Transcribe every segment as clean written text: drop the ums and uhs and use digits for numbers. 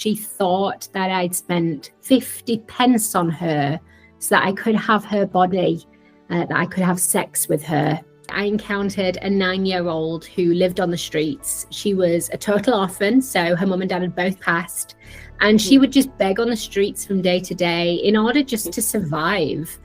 She thought that I'd spent 50 pence on her so that I could have her body, that I could have sex with her. I encountered a 9-year-old who lived on the streets. She was a total orphan, so her mum and dad had both passed. And she would just beg on the streets from day to day in order just to survive.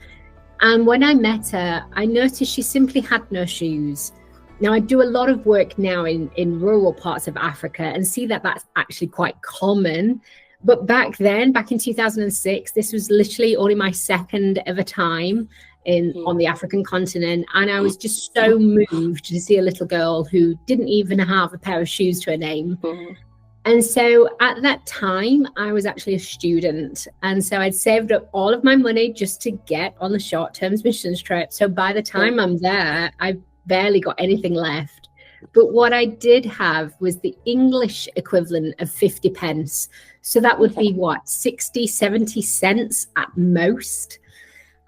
And when I met her, I noticed she simply had no shoes. Now, I do a lot of work now in rural parts of Africa and see that that's actually quite common. But back then, back in 2006, this was literally only my second ever time on the African continent. And I was just so moved to see a little girl who didn't even have a pair of shoes to her name. And so at that time, I was actually a student. And so I'd saved up all of my money just to get on the short-term missions trip. So by the time I'm there, I've barely got anything left. But what I did have was the English equivalent of 50 pence. So that would be what, 60, 70 cents at most.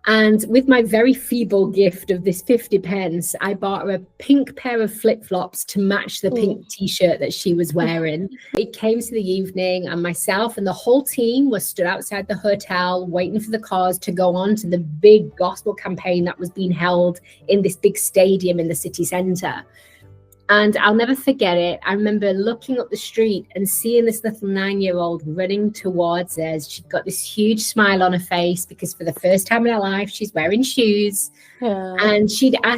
And with my very feeble gift of this 50 pence, I bought her a pink pair of flip-flops to match the pink t-shirt that she was wearing. It came to the evening and myself and the whole team was stood outside the hotel waiting for the cars to go on to the big gospel campaign that was being held in this big stadium in the city centre. And I'll never forget it. I remember looking up the street and seeing this little 9-year-old running towards us. She'd got this huge smile on her face because for the first time in her life, she's wearing shoes. And she'd asked